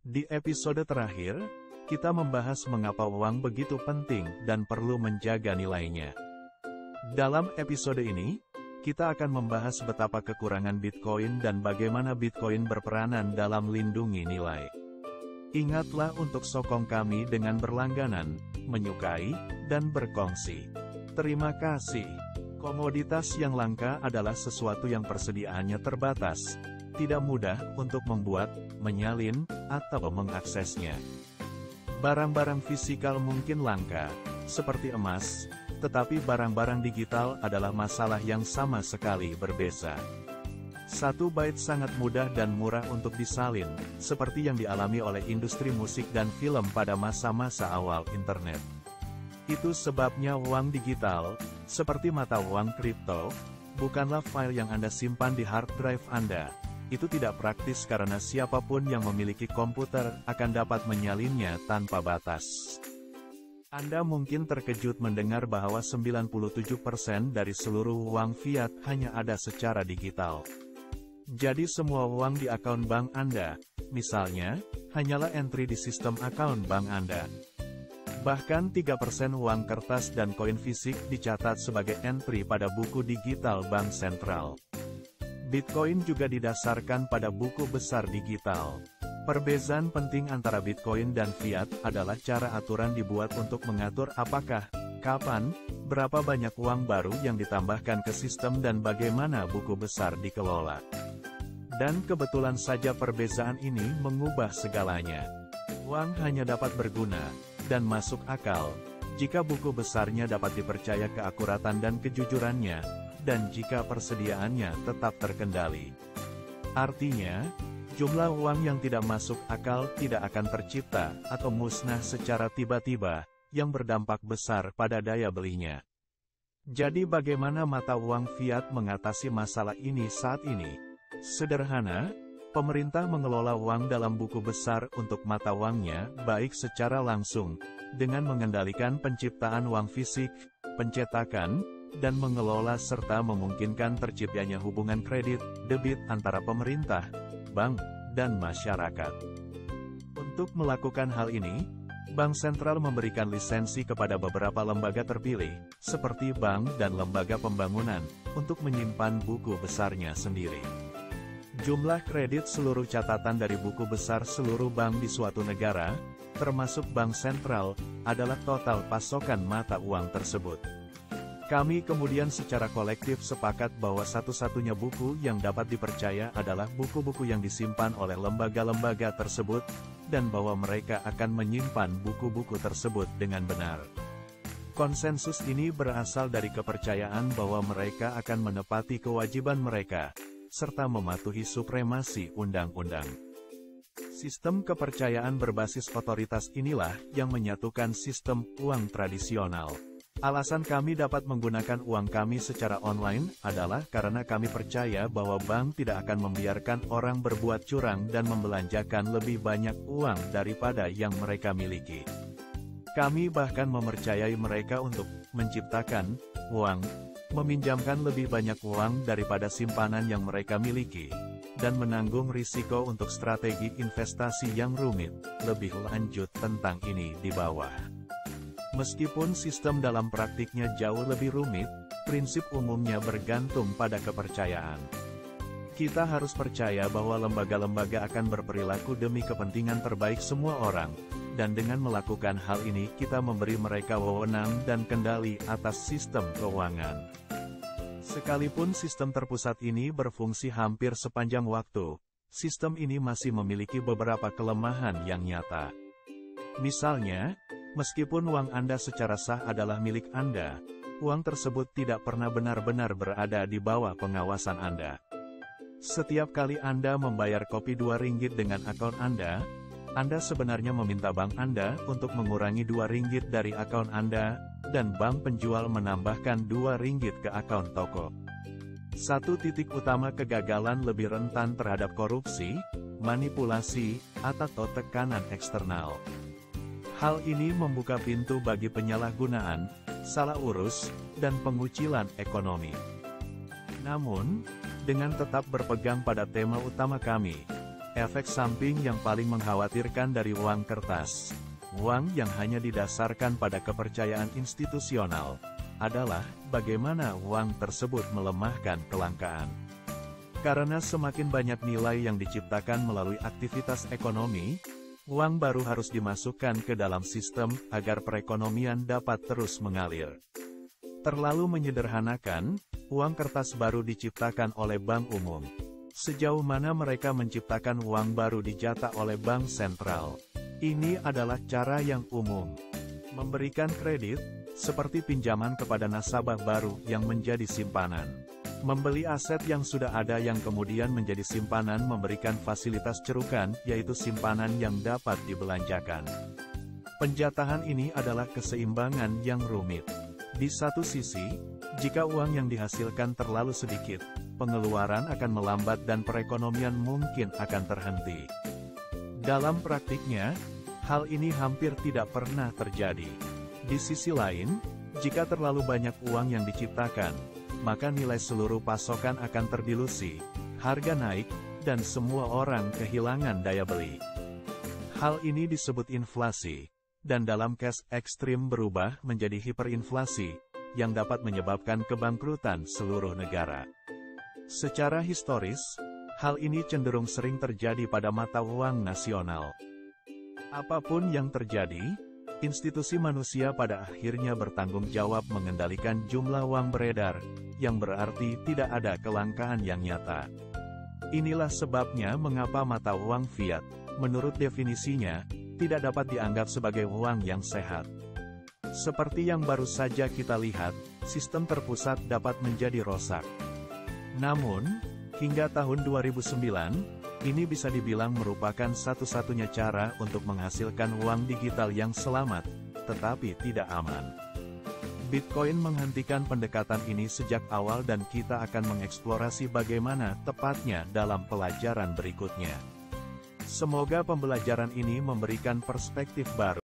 Di episode terakhir, kita membahas mengapa uang begitu penting dan perlu menjaga nilainya. Dalam episode ini, kita akan membahas betapa kekurangan Bitcoin dan bagaimana Bitcoin berperanan dalam lindungi nilai. Ingatlah untuk sokong kami dengan berlangganan, menyukai, dan berkongsi. Terima kasih. Komoditas yang langka adalah sesuatu yang persediaannya terbatas, tidak mudah untuk membuat, menyalin, atau mengaksesnya. Barang-barang fisikal mungkin langka, seperti emas, tetapi barang-barang digital adalah masalah yang sama sekali berbeda. 1 byte sangat mudah dan murah untuk disalin, seperti yang dialami oleh industri musik dan film pada masa-masa awal internet. Itu sebabnya uang digital, seperti mata uang kripto, bukanlah file yang Anda simpan di hard drive Anda. Itu tidak praktis karena siapapun yang memiliki komputer akan dapat menyalinnya tanpa batas. Anda mungkin terkejut mendengar bahwa 97% dari seluruh uang fiat hanya ada secara digital. Jadi semua uang di akun bank Anda, misalnya, hanyalah entry di sistem akun bank Anda. Bahkan 3% uang kertas dan koin fisik dicatat sebagai entry pada buku digital bank sentral. Bitcoin juga didasarkan pada buku besar digital. Perbedaan penting antara Bitcoin dan fiat adalah cara aturan dibuat untuk mengatur apakah, kapan, berapa banyak uang baru yang ditambahkan ke sistem dan bagaimana buku besar dikelola. Dan kebetulan saja perbedaan ini mengubah segalanya. Uang hanya dapat berguna dan masuk akal jika buku besarnya dapat dipercaya keakuratan dan kejujurannya, dan jika persediaannya tetap terkendali. Artinya, jumlah uang yang tidak masuk akal tidak akan tercipta atau musnah secara tiba-tiba, yang berdampak besar pada daya belinya. Jadi bagaimana mata uang fiat mengatasi masalah ini saat ini? Sederhana, pemerintah mengelola uang dalam buku besar untuk mata uangnya, baik secara langsung, dengan mengendalikan penciptaan uang fisik, pencetakan, dan mengelola serta memungkinkan terciptanya hubungan kredit, debit antara pemerintah, bank, dan masyarakat. Untuk melakukan hal ini, Bank Sentral memberikan lisensi kepada beberapa lembaga terpilih, seperti bank dan lembaga pembangunan, untuk menyimpan buku besarnya sendiri. Jumlah kredit seluruh catatan dari buku besar seluruh bank di suatu negara, termasuk Bank Sentral, adalah total pasokan mata uang tersebut. Kami kemudian secara kolektif sepakat bahwa satu-satunya buku yang dapat dipercaya adalah buku-buku yang disimpan oleh lembaga-lembaga tersebut, dan bahwa mereka akan menyimpan buku-buku tersebut dengan benar. Konsensus ini berasal dari kepercayaan bahwa mereka akan menepati kewajiban mereka, serta mematuhi supremasi undang-undang. Sistem kepercayaan berbasis otoritas inilah yang menyatukan sistem uang tradisional. Alasan kami dapat menggunakan uang kami secara online adalah karena kami percaya bahwa bank tidak akan membiarkan orang berbuat curang dan membelanjakan lebih banyak uang daripada yang mereka miliki. Kami bahkan mempercayai mereka untuk menciptakan uang, meminjamkan lebih banyak uang daripada simpanan yang mereka miliki, dan menanggung risiko untuk strategi investasi yang rumit. Lebih lanjut tentang ini di bawah. Meskipun sistem dalam praktiknya jauh lebih rumit, prinsip umumnya bergantung pada kepercayaan. Kita harus percaya bahwa lembaga-lembaga akan berperilaku demi kepentingan terbaik semua orang, dan dengan melakukan hal ini kita memberi mereka wewenang dan kendali atas sistem keuangan. Sekalipun sistem terpusat ini berfungsi hampir sepanjang waktu, sistem ini masih memiliki beberapa kelemahan yang nyata. Misalnya, meskipun uang Anda secara sah adalah milik Anda, uang tersebut tidak pernah benar-benar berada di bawah pengawasan Anda. Setiap kali Anda membayar kopi Rp2 dengan akun Anda sebenarnya meminta bank Anda untuk mengurangi Rp2 dari akun Anda, dan bank penjual menambahkan Rp2 ke akun toko. Satu titik utama kegagalan lebih rentan terhadap korupsi, manipulasi, atau tekanan eksternal. Hal ini membuka pintu bagi penyalahgunaan, salah urus, dan pengucilan ekonomi. Namun, dengan tetap berpegang pada tema utama kami, Efek samping yang paling mengkhawatirkan dari uang kertas, uang yang hanya didasarkan pada kepercayaan institusional, adalah bagaimana uang tersebut melemahkan kelangkaan. Karena semakin banyak nilai yang diciptakan melalui aktivitas ekonomi, uang baru harus dimasukkan ke dalam sistem agar perekonomian dapat terus mengalir. Terlalu menyederhanakan, uang kertas baru diciptakan oleh bank umum. Sejauh mana mereka menciptakan uang baru dicetak oleh bank sentral? Ini adalah cara yang umum. Memberikan kredit, seperti pinjaman kepada nasabah baru yang menjadi simpanan. Membeli aset yang sudah ada yang kemudian menjadi simpanan memberikan fasilitas cerukan, yaitu simpanan yang dapat dibelanjakan. Penjatahan ini adalah keseimbangan yang rumit. Di satu sisi, jika uang yang dihasilkan terlalu sedikit, pengeluaran akan melambat dan perekonomian mungkin akan terhenti. Dalam praktiknya, hal ini hampir tidak pernah terjadi. Di sisi lain, jika terlalu banyak uang yang diciptakan, maka nilai seluruh pasokan akan terdilusi, harga naik, dan semua orang kehilangan daya beli. Hal ini disebut inflasi, dan dalam case ekstrim berubah menjadi hiperinflasi, yang dapat menyebabkan kebangkrutan seluruh negara. Secara historis, hal ini cenderung sering terjadi pada mata uang nasional. Apapun yang terjadi, institusi manusia pada akhirnya bertanggung jawab mengendalikan jumlah uang beredar, yang berarti tidak ada kelangkaan yang nyata. Inilah sebabnya mengapa mata uang fiat, menurut definisinya, tidak dapat dianggap sebagai uang yang sehat. Seperti yang baru saja kita lihat, sistem terpusat dapat menjadi rosak. Namun, hingga tahun 2009, ini bisa dibilang merupakan satu-satunya cara untuk menghasilkan uang digital yang selamat, tetapi tidak aman. Bitcoin menghentikan pendekatan ini sejak awal dan kita akan mengeksplorasi bagaimana tepatnya dalam pelajaran berikutnya. Semoga pembelajaran ini memberikan perspektif baru.